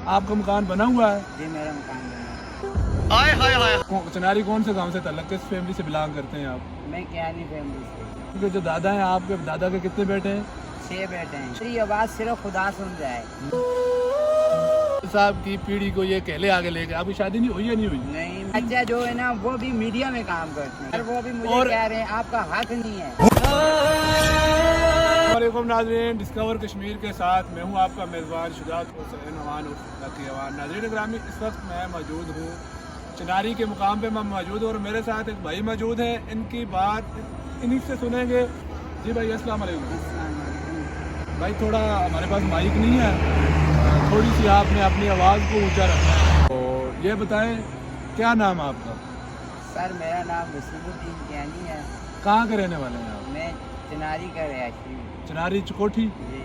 आपका मकान बना हुआ है? जी मेरा मकान बना है। चनारी कौन से गांव से ताल्लुक, किस फैमिली से बिलोंग करते हैं आप? मैं क्यानी फैमिली से। क्योंकि जो दादा हैं आपके, दादा के कितने बेटे हैं? 6 बेटे हैं। मेरी आवाज़ सिर्फ खुदा सुन रहा है। साहब की पीढ़ी को ये कहले आगे लेके, आपकी शादी नहीं हुई या नहीं हुई? नहीं, बच्चा जो है ना वो भी मीडिया में काम करते हैं, वो भी मुझे कह रहे हैं आपका हक नहीं है। वालेकुम नाज़रीन, डिस्कवर कश्मीर के साथ मैं हूं आपका मेज़बान शुजात हुसैन अवान उर्फ़ अवान। नाज़रीन ग्रामी, इस वक्त मैं मौजूद हूं चनारी के मुकाम पे मैं मौजूद हूँ और मेरे साथ एक भाई मौजूद है। इनकी बात इन्हीं से सुनेंगे। जी भाई अस्सलाम वालेकुम। भाई थोड़ा हमारे पास माइक नहीं है, थोड़ी सी आपने अपनी आवाज़ को ऊंचा रखना है। तो ये बताएं क्या नाम है आपका? सर मेरा नाम वसीमुद्दीन क्यानी है। कहाँ के रहने वाले हैं आप? मैं चनारी का रहायशी हूँ। चनारी चकोठी। जी।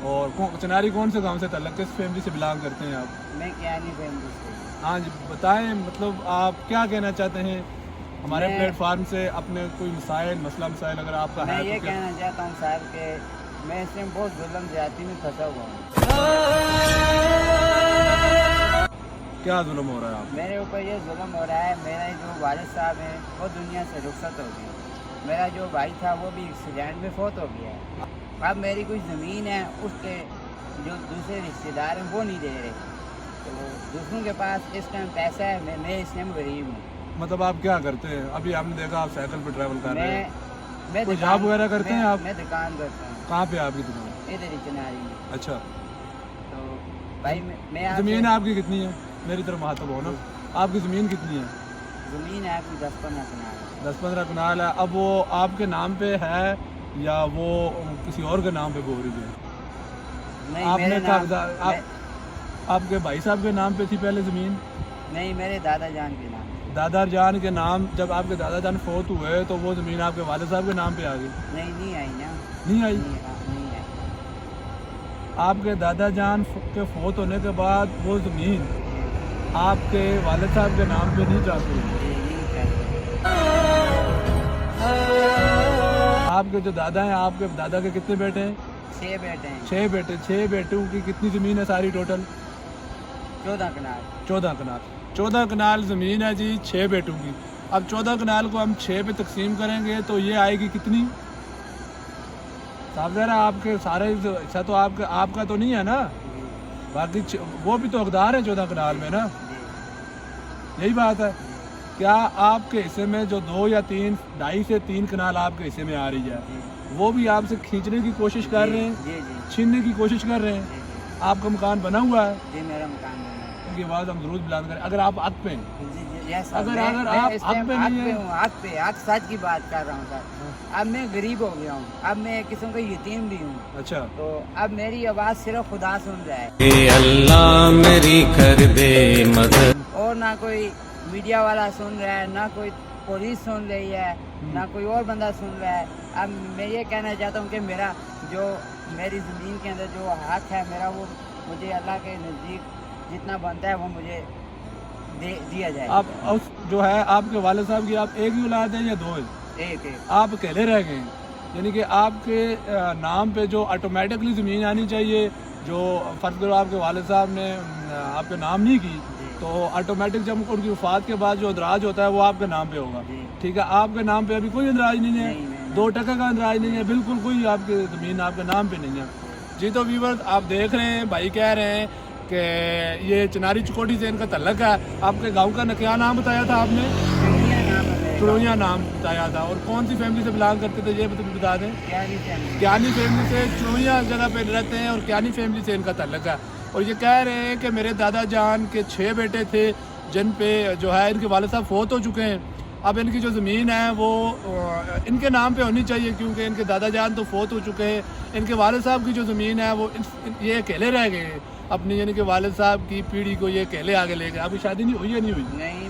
और चनारी कौन से गांव से ताल्लुक, किस फैमिली से बिलोंग करते हैं आप? मैं क्यानी फैमिली से। हाँ जी, बताएं मतलब आप क्या कहना चाहते हैं हमारे प्लेटफार्म से, अपने कोई मसला मसाइल अगर आपका है? मैं ये कहना चाहता हूँ साहब कि मैं इसमें बहुत जुल्म ज्यादती में फंसा हुआ हूँ। क्या जुल्म हो रहा है आप? मेरे ऊपर ये जुल्म हो रहा है, मेरे जो वालिद साहब हैं वो दुनिया से रुखसत हो गए। मेरा जो भाई था वो भी एक्सीडेंट में फौत हो गया है। अब मेरी कुछ ज़मीन है, उसके जो दूसरे रिश्तेदार हैं वो नहीं दे रहे, तो दूसरों के पास इस टाइम पैसा है, मैं इस टाइम गरीब हूँ। मतलब आप क्या करते हैं? अभी हमने देखा आप साइकिल पर ट्रैवल कर रहे हैं। मैं कोई जॉब वगैरह करते हैं आप? मैं दुकान करता हूँ। कहाँ पे आपकी दुकान? इधर ही चनारी में। अच्छा, तो भाई मैं ज़मीन आपकी कितनी है? मेरी तरफ महातब हो ना, आपकी ज़मीन कितनी है? ज़मीन है आपकी 10-15 कनाल। 10-15 कनाल है। अब वो आपके नाम पे है या वो किसी और के नाम पे हो रही है? नहीं, आपने मेरे नाम आपके भाई साहब के नाम पे थी पहले ज़मीन? नहीं, मेरे दादा जान के नाम। दादा जान के नाम, जब आपके दादा जान फौत हुए तो वो ज़मीन आपके वालिद साहब के नाम पे आ गई? नहीं आई ना। नहीं आई? नहीं आई। आपके दादा जान के फौत होने के बाद वो ज़मीन आपके वालिद साहब के नाम पे नहीं जाती? आपके जो दादा हैं, आपके दादा के कितने बेटे हैं? 6 बेटे हैं। 6 बेटे। 6 बेटों की कितनी ज़मीन है सारी टोटल? 14 कनाल। 14 कनाल। 14 कनाल ज़मीन है जी 6 बेटों की। अब 14 कनाल को हम 6 पे तकसीम करेंगे तो ये आएगी कितनी? साहब ज़रा आपके सारे हिस्सा तो आपका तो नहीं है ना, बाकी वो भी तो हकदार है 14 कनाल में ना, यही बात है। क्या आपके हिस्से में जो 2 या 3, 2.5 से 3 कनाल आपके हिस्से में आ रही है, वो भी आपसे खींचने की कोशिश कर रहे हैं? जी। छीनने की कोशिश कर रहे हैं? आपका मकान बना हुआ है? जी मेरा मकान बना है। उनकी आवाज़ हम जरूर बुलंद करें अगर आप हक पे हैं। यस, अगर आप हक पे नहीं है, हक सच की बात कर रहा हूँ सर। अब मैं गरीब हो गया हूँ, अब मैं एक किस्म का यतीम भी हूँ। अच्छा, तो अब मेरी आवाज़ सिर्फ खुदा सुन रहा है। अल्लाह मेरी कर दे मदद। और ना कोई मीडिया वाला सुन रहा है, ना कोई पुलिस सुन रही है, ना कोई और बंदा सुन रहा है। अब मैं ये कहना चाहता हूँ कि मेरा जो मेरी ज़मीन के अंदर जो हक है मेरा, वो मुझे अल्लाह के नज़दीक जितना बनता है वो मुझे दिया जाए। आप जो है आपके वालिद साहब की आप एक ही औलाद है या 2 है? एक। आप अकेले रह गए हैं, यानी कि आपके नाम पे जो ऑटोमेटिकली ज़मीन आनी चाहिए, जो फ़र्ज़ करो आपके वालिद साहब ने आपके नाम नहीं की, तो ऑटोमेटिक जब उनकी वफ़ात के बाद जो अंदराज होता है वो आपके नाम पे होगा। ठीक है, आपके नाम पे अभी कोई अंदराज नहीं है, 2 टका का अंदराज नहीं है, बिल्कुल कोई आपकी ज़मीन आपके नाम पे नहीं है जी। तो व्यूअर्स आप देख रहे हैं, भाई कह रहे हैं कि ये चनारी चकोठी से इनका तल्लक है। आपके गाँव का क्या नाम बताया था आपने? चुड़ोइया नाम बताया था। और कौन सी फैमिली से बिलोंग करते थे ये बता दें? क्यानी फैमिली से। चुड़ोइया जगह पे रहते हैं और क्यानी फैमिली से इनका तल्लक है। और ये कह रहे हैं कि मेरे दादा जान के 6 बेटे थे जिन पे जो है इनके वालिद साहब फौत हो चुके हैं। अब इनकी जो ज़मीन है वो इनके नाम पे होनी चाहिए, क्योंकि इनके दादा जान तो फौत हो चुके हैं। इनके वालिद साहब की जो ज़मीन है वो ये अकेले रह गए हैं अपनी, यानी कि वालिद साहब की पीढ़ी को ये अकेले आगे ले गए। अभी शादी नहीं हुई या नहीं हुई? नहीं,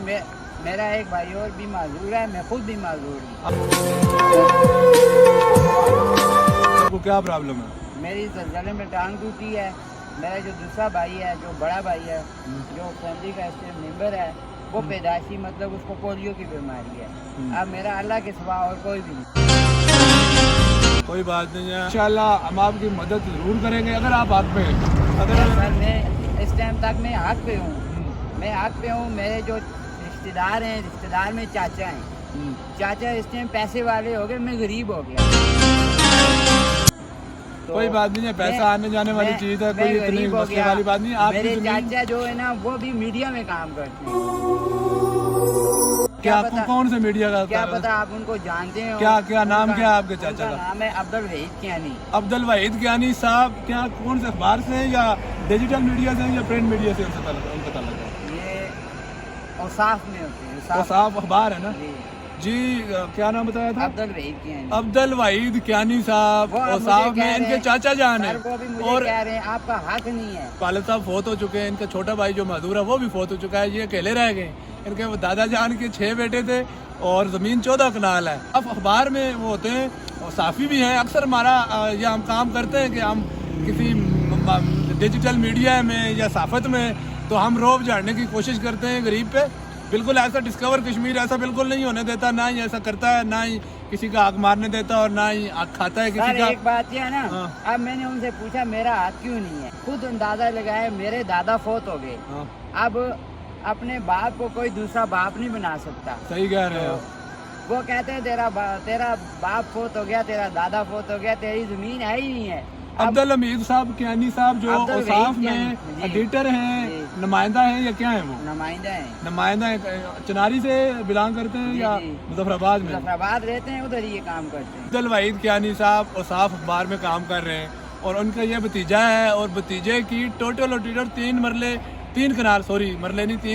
मेरा एक भाई और भी माजूर है, मैं खुद भी माजूर हूँ। आपको क्या प्रॉब्लम है? मेरी ज़लज़ले में टांग टूटी है। मेरा जो दूसरा भाई है, जो बड़ा भाई है, जो फैमिली का मेंबर है, वो पैदाइशी मतलब उसको पोलियो की बीमारी है। अब मेरा अल्लाह के सिवा और कोई भी नहीं। कोई बात नहीं है, इंशाल्लाह हम आपकी मदद ज़रूर करेंगे अगर आप हक में। अगर मैं इस ٹائم تک میں حق پہ ہوں، میں حق پہ ہوں. میرے جو رشتہ دار ہیں، رشتہ دار میں چاچا ہیں، چاچا اس ٹائم پیسے والے ہو گئے، میں غریب ہو گیا. تو کوئی بات نہیں ہے، پیسہ آنے جانے والی چیز ہے، کوئی اتنی غریب ہو مسئلے گیا. والی بات نہیں. آپ میرے کی زمین چاچا جو ہے نا وہ بھی میڈیا میں کام کرتے ہیں. کیا کون سے میڈیا کا؟ کیا پتا آپ ان کو جانتے ہیں؟ کیا نام کیا آپ کے چاچا کا؟ نام ہے عبدالوحید کیانی. عبدالوحید کیانی صاحب. کیا کون سے اخبار سے ہیں یا ڈیجیٹل میڈیا سے یا پرنٹ میڈیا سے ان کا تعلق ہے؟ یہ اوصاف میں ہوتے ہیں. اوصاف اخبار ہے نا جی جی. کیا نام بتایا تھا؟ عبدالوحید کیانی. عبدالوحید کیانی صاحب وہ اب اوصاف مجھے میں کہہ ان رہے کے ہیں، چاچا جان ہیں. سر وہ بھی مجھے اور کہہ رہے ہیں آپ کا حق نہیں ہے. والد صاحب فوت ہو چکے ہیں. ان کا چھوٹا بھائی جو معذور ہے وہ بھی فوت ہو چکا ہے. یہ اکیلے رہ گئے. ان کے دادا جان کے 6 بیٹے تھے اور زمین 14 کنال ہے. اب اخبار میں وہ ہوتے ہیں اور صحافی بھی ہیں. اکثر ہمارا یہ ہم کام کرتے ہیں کہ ہم کسی ڈیجیٹل میڈیا میں یا صحافت میں تو ہم روب جھاڑنے کی کوشش کرتے ہیں غریب پہ. بالکل ایسا ڈسکور کشمیر ایسا بالکل نہیں ہونے دیتا، نہ ہی ایسا کرتا ہے، نہ ہی کسی کا آگ مارنے دیتا اور نہ ہی آگ کھاتا ہے سر کسی کا. ایک بات یہ ہے نا، ہاں. اب میں نے ان سے پوچھا میرا حق کیوں نہیں ہے. خود اندازہ لگائے میرے دادا فوت ہو گئے. ہاں. اب اپنے باپ کو کوئی دوسرا باپ نہیں بنا سکتا. صحیح کہہ رہے ہو. وہ کہتے ہیں تیرا باپ فوت ہو گیا، تیرا دادا فوت ہو گیا، تیری زمین ہے ہی نہیں ہے. عبدالحمید صاحب کیانی صاحب جو عبدالوحید اوصاف میں کیانی، جی. ایڈیٹر ہیں، جی. نمائندہ ہیں یا کیا ہیں؟ وہ نمائندہ ہیں. نمائندہ ہیں. چناری سے بلانگ کرتے ہیں جی، یا جی. مظفر آباد میں؟ مظفر آباد رہتے ہیں، ادھر یہ کام کرتے ہیں. عبدالوحید کیانی صاحب اوصاف اخبار میں کام کر رہے ہیں اور ان کا یہ بھتیجا ہے اور بھتیجے کی ٹوٹل 3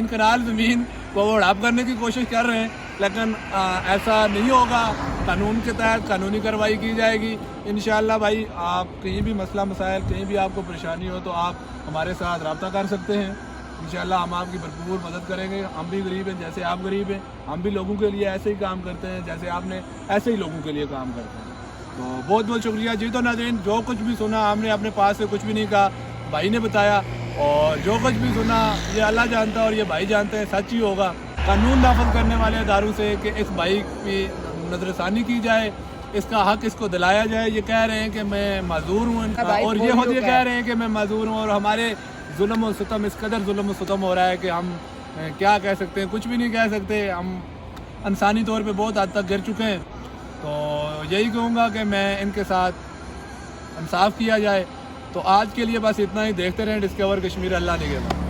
کنال زمین کو وہ ہڑپ کرنے کی کوشش کر رہے ہیں. لیکن ایسا نہیں ہوگا. قانون کے تحت قانونی کارروائی کی جائے گی انشاءاللہ. بھائی آپ کہیں بھی مسئلہ مسائل کہیں بھی آپ کو پریشانی ہو تو آپ ہمارے ساتھ رابطہ کر سکتے ہیں. انشاءاللہ ہم آپ کی بھرپور مدد کریں گے. ہم بھی غریب ہیں جیسے آپ غریب ہیں. ہم بھی لوگوں کے لیے ایسے ہی کام کرتے ہیں جیسے آپ نے ایسے ہی لوگوں کے لیے کام کرتے ہیں. تو بہت بہت شکریہ جی. تو ناظرین جو کچھ بھی سنا ہم نے اپنے پاس سے کچھ بھی نہیں کہا، بھائی نے بتایا، اور جو کچھ بھی سنا یہ اللہ جانتا ہے اور یہ بھائی جانتے ہیں سچ ہی ہوگا. قانون نافذ کرنے والے اداروں سے کہ اس بھائی کی نظر ثانی کی جائے، اس کا حق اس کو دلایا جائے. یہ کہہ رہے ہیں کہ میں معذور ہوں اور یہ خود یہ کہہ رہے ہیں کہ میں معذور ہوں اور ہمارے ظلم و ستم اس قدر ظلم و ستم ہو رہا ہے کہ ہم کیا کہہ سکتے ہیں، کچھ بھی نہیں کہہ سکتے. ہم انسانی طور پہ بہت حد تک گر چکے ہیں. تو یہی کہوں گا کہ میں ان کے ساتھ انصاف کیا جائے. تو آج کے لیے بس اتنا ہی. دیکھتے رہیں ڈسکور کشمیر. اللہ نگہبان.